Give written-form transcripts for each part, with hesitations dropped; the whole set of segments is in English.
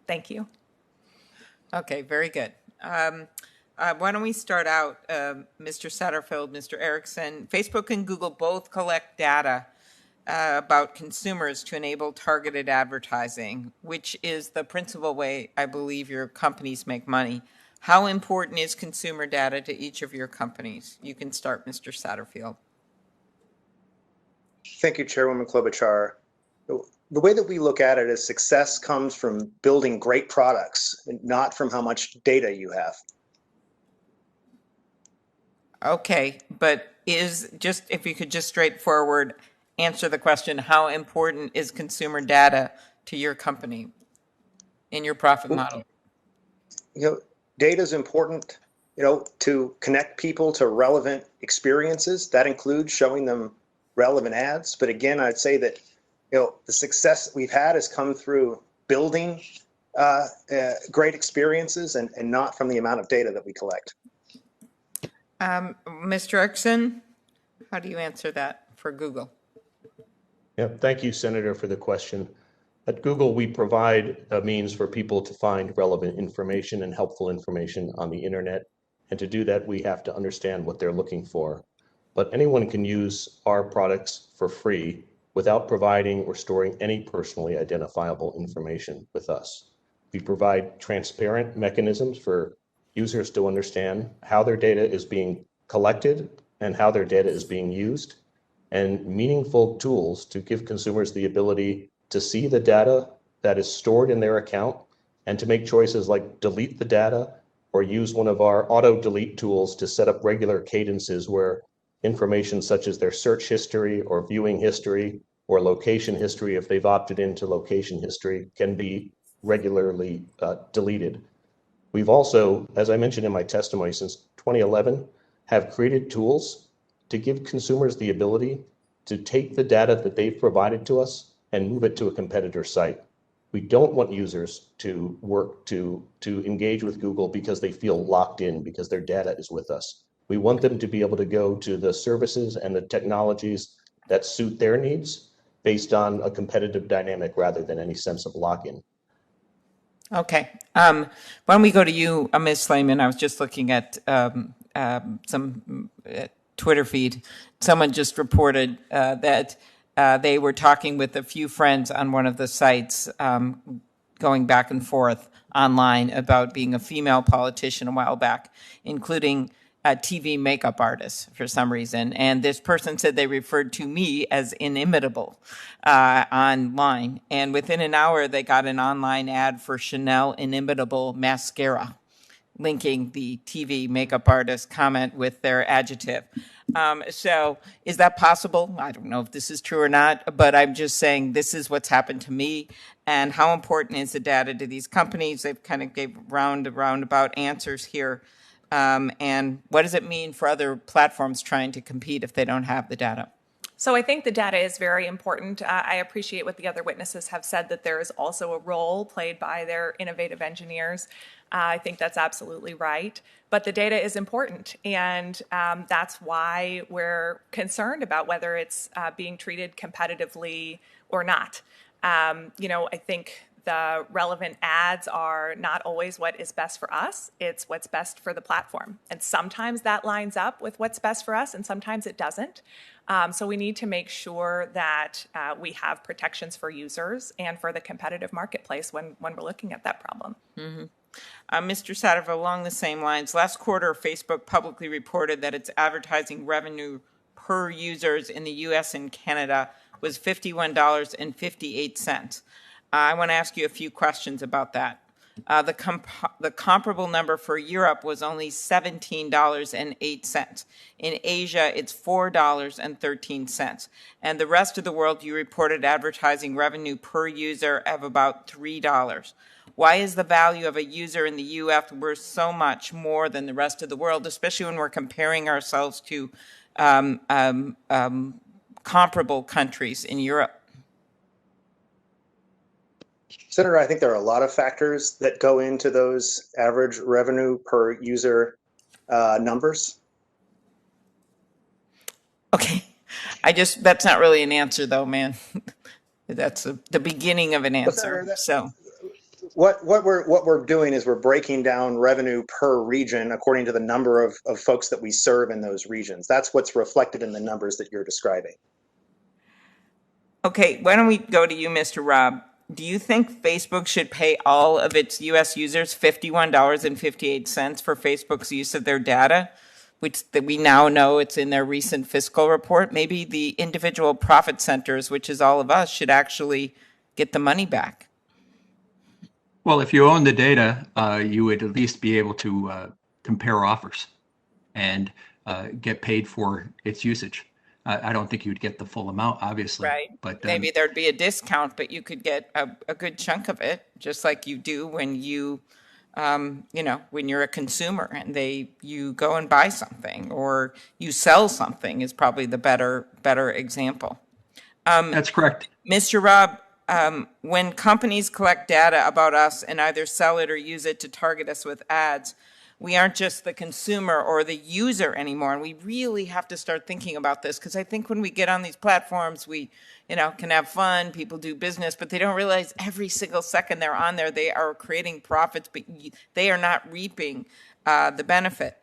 Thank you. Okay, very good. Why don't we start out, Mr. Satterfield, Mr. Erickson? Facebook and Google both collect data about consumers to enable targeted advertising, which is the principal way I believe your companies make money. How important is consumer data to each of your companies? You can start, Mr. Satterfield. Thank you, Chairwoman Klobuchar. The way that we look at it is success comes from building great products, not from how much data you have. Okay, but if you could just straightforward answer the question, how important is consumer data to your company in your profit model? Data is important, to connect people to relevant experiences. That includes showing them relevant ads. But again, I'd say that, the success we've had has come through building great experiences and not from the amount of data that we collect. Mr. Erickson, how do you answer that for Google? Yeah, thank you, Senator, for the question. At Google, we provide a means for people to find relevant information and helpful information on the internet. And to do that, we have to understand what they're looking for. But anyone can use our products for free without providing or storing any personally identifiable information with us. We provide transparent mechanisms for users to understand how their data is being collected and how their data is being used, and meaningful tools to give consumers the ability to see the data that is stored in their account and to make choices like delete the data or use one of our auto delete tools to set up regular cadences where information such as their search history or viewing history or location history, if they've opted into location history, can be regularly deleted. We've also, as I mentioned in my testimony, since 2011, have created tools to give consumers the ability to take the data that they've provided to us and move it to a competitor site. We don't want users to work to engage with Google because they feel locked in, because their data is with us. We want them to be able to go to the services and the technologies that suit their needs based on a competitive dynamic rather than any sense of lock-in. Okay. Why don't we go to you, Ms. Slayman? I was just looking at some Twitter feed. Someone just reported that they were talking with a few friends on one of the sites, going back and forth online about being a female politician a while back, including a TV makeup artist for some reason. And this person said they referred to me as inimitable online. And within an hour, they got an online ad for Chanel Inimitable Mascara, linking the TV makeup artist comment with their adjective. So is that possible? I don't know if this is true or not, but I'm just saying this is what's happened to me. And how important is the data to these companies? They've kind of gave roundabout answers here. And what does it mean for other platforms trying to compete if they don't have the data? So I think the data is very important. I appreciate what the other witnesses have said, that there is also a role played by their innovative engineers. I think that's absolutely right. But the data is important, and that's why we're concerned about whether it's being treated competitively or not. I think the relevant ads are not always what is best for us. It's what's best for the platform. And sometimes that lines up with what's best for us, and sometimes it doesn't. So we need to make sure that we have protections for users and for the competitive marketplace when we're looking at that problem. Mm-hmm. Mr. Satterfield, along the same lines, last quarter, Facebook publicly reported that its advertising revenue per users in the U.S. and Canada was $51.58. I want to ask you a few questions about that. The comparable number for Europe was only $17.08. In Asia, it's $4.13. And the rest of the world, you reported advertising revenue per user of about $3. Why is the value of a user in the U.S. worth so much more than the rest of the world, especially when we're comparing ourselves to comparable countries in Europe? Senator, I think there are a lot of factors that go into those average revenue per user numbers. Okay. That's not really an answer though, man. That's the beginning of an answer. Senator, what we're doing is we're breaking down revenue per region according to the number of folks that we serve in those regions. That's what's reflected in the numbers that you're describing. Okay, why don't we go to you, Mr. Rob? Do you think Facebook should pay all of its U.S. users $51.58 for Facebook's use of their data, which that we now know it's in their recent fiscal report? Maybe the individual profit centers, which is all of us, should actually get the money back. Well, if you own the data, you would at least be able to compare offers and get paid for its usage. I don't think you'd get the full amount, obviously. Right. But maybe there'd be a discount, but you could get a good chunk of it, just like you do when you, when you're a consumer and you go and buy something or you sell something is probably the better example. That's correct. Mr. Rob, when companies collect data about us and either sell it or use it to target us with ads, we aren't just the consumer or the user anymore. And we really have to start thinking about this, because I think when we get on these platforms, we, can have fun, people do business, but they don't realize every single second they're on there, they are creating profits, but they are not reaping the benefit.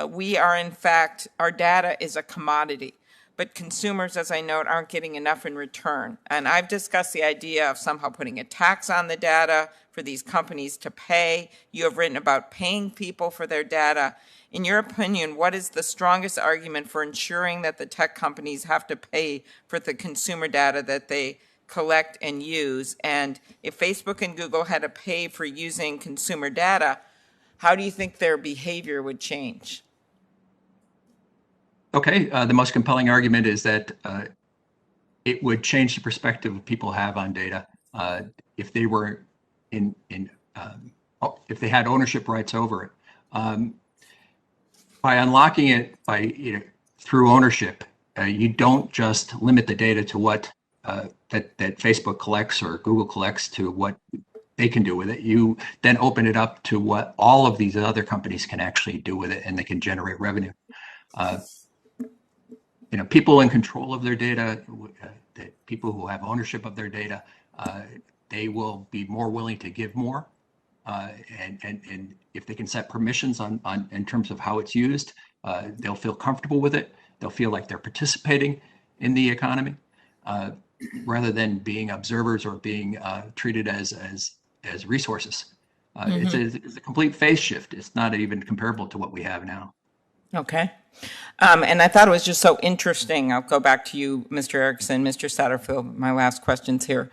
We are, in fact, our data is a commodity. But consumers, as I note, aren't getting enough in return. And I've discussed the idea of somehow putting a tax on the data for these companies to pay. You have written about paying people for their data. In your opinion, what is the strongest argument for ensuring that the tech companies have to pay for the consumer data that they collect and use? And if Facebook and Google had to pay for using consumer data, how do you think their behavior would change? Okay, the most compelling argument is that it would change the perspective people have on data. If they were if they had ownership rights over it, by unlocking it through ownership, you don't just limit the data to what that Facebook collects or Google collects to what they can do with it. You then open it up to what all of these other companies can actually do with it, and they can generate revenue. People in control of their data, people who have ownership of their data, they will be more willing to give more. And if they can set permissions on in terms of how it's used, they'll feel comfortable with it. They'll feel like they're participating in the economy, rather than being observers or being treated as resources. It's a complete phase shift. It's not even comparable to what we have now. Okay. And I thought it was just so interesting. I'll go back to you, Mr. Erickson, Mr. Satterfield, my last questions here.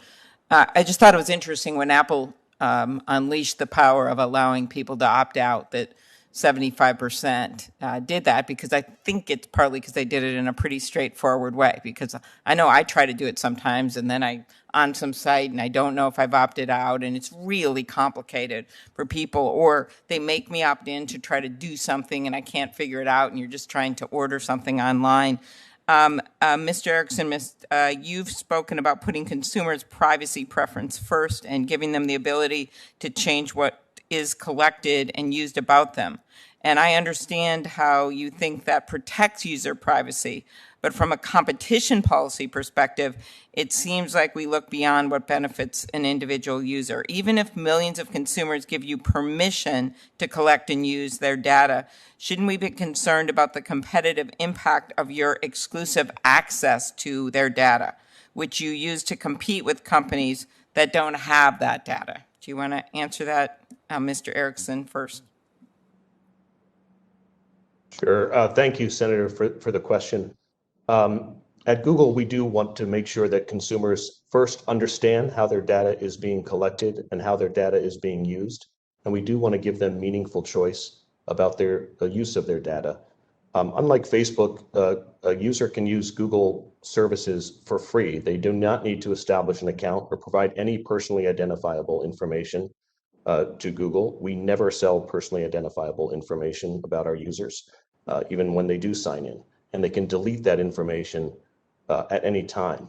I just thought it was interesting when Apple unleashed the power of allowing people to opt out, that 75% did that, because I think it's partly because they did it in a pretty straightforward way. Because I know I try to do it sometimes, and then I on some site and I don't know if I've opted out, and it's really complicated for people, or they make me opt in to try to do something and I can't figure it out, and you're just trying to order something online. Mr. Erickson, you've spoken about putting consumers' privacy preference first and giving them the ability to change what is collected and used about them. And I understand how you think that protects user privacy, but from a competition policy perspective, it seems like we look beyond what benefits an individual user. Even if millions of consumers give you permission to collect and use their data, shouldn't we be concerned about the competitive impact of your exclusive access to their data, which you use to compete with companies that don't have that data? Do you want to answer that, Mr. Erickson, first? Sure. Thank you, Senator, for the question. At Google, we do want to make sure that consumers first understand how their data is being collected and how their data is being used. And we do want to give them meaningful choice about their use of their data. Unlike Facebook, a user can use Google services for free. They do not need to establish an account or provide any personally identifiable information to Google. We never sell personally identifiable information about our users, even when they do sign in. And they can delete that information at any time.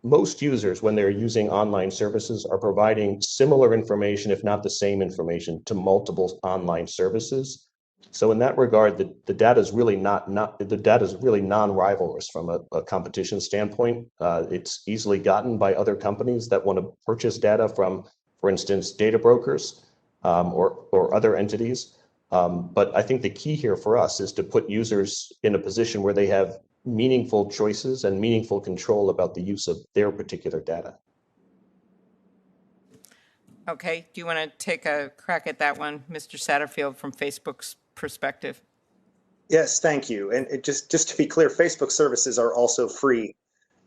Most users, when they're using online services, are providing similar information, if not the same information, to multiple online services. So in that regard, the data is really the data is really non-rivalrous from a competition standpoint. It's easily gotten by other companies that want to purchase data from, for instance, data brokers or other entities. But I think the key here for us is to put users in a position where they have meaningful choices and meaningful control about the use of their particular data. Okay, do you want to take a crack at that one, Mr. Satterfield, from Facebook's perspective? Yes, thank you. And just to be clear, Facebook services are also free.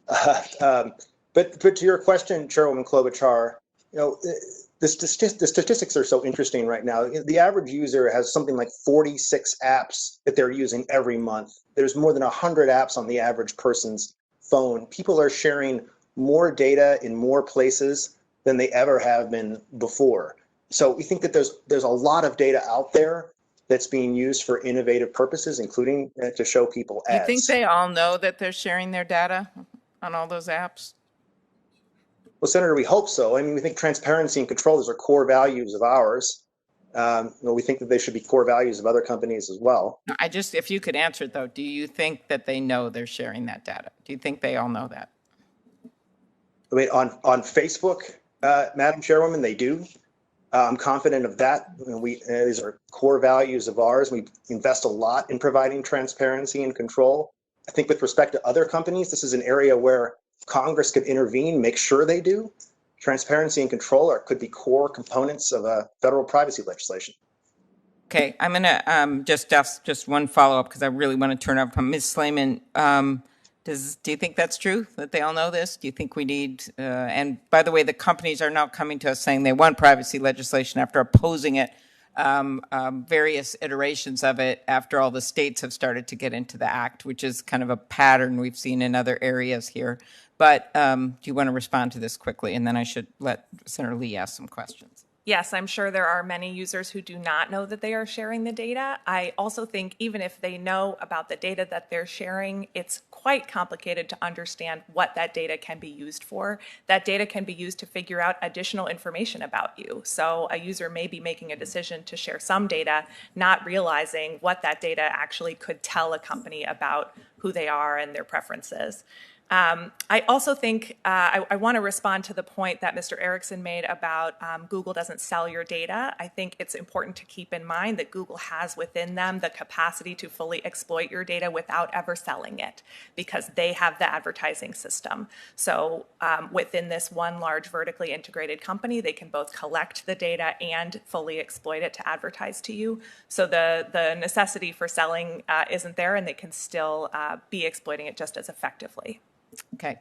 But to your question, Chairwoman Klobuchar, the statistics are so interesting right now. The average user has something like 46 apps that they're using every month. There's more than 100 apps on the average person's phone. People are sharing more data in more places than they ever have been before. So we think that there's a lot of data out there that's being used for innovative purposes, including to show people Do ads. you think they all know that they're sharing their data on all those apps? Well, Senator, we hope so. I mean, we think transparency and control, those are core values of ours. We think that they should be core values of other companies as well. If you could answer it though, do you think that they know they're sharing that data? Do you think they all know that? I mean, on Facebook, Madam Chairwoman, they do. I'm confident of that. These are core values of ours. We invest a lot in providing transparency and control. I think with respect to other companies, this is an area where Congress could intervene, make sure they do. Transparency and control could be core components of a federal privacy legislation. Okay, I'm going to just ask just one follow-up because I really want to turn up from Ms. Slayman. Do you think that's true, that they all know this? Do you think we need, and by the way, the companies are now coming to us saying they want privacy legislation after opposing it, various iterations of it after all the states have started to get into the act, which is kind of a pattern we've seen in other areas here. But do you want to respond to this quickly? And then I should let Senator Lee ask some questions. Yes, I'm sure there are many users who do not know that they are sharing the data. I also think even if they know about the data that they're sharing, it's quite complicated to understand what that data can be used for. That data can be used to figure out additional information about you. So a user may be making a decision to share some data, not realizing what that data actually could tell a company about who they are and their preferences. I also think I want to respond to the point that Mr. Erickson made about Google doesn't sell your data. I think it's important to keep in mind that Google has within them the capacity to fully exploit your data without ever selling it because they have the advertising system. So within this one large vertically integrated company, they can both collect the data and fully exploit it to advertise to you. So the necessity for selling isn't there, and they can still be exploiting it just as effectively. Okay.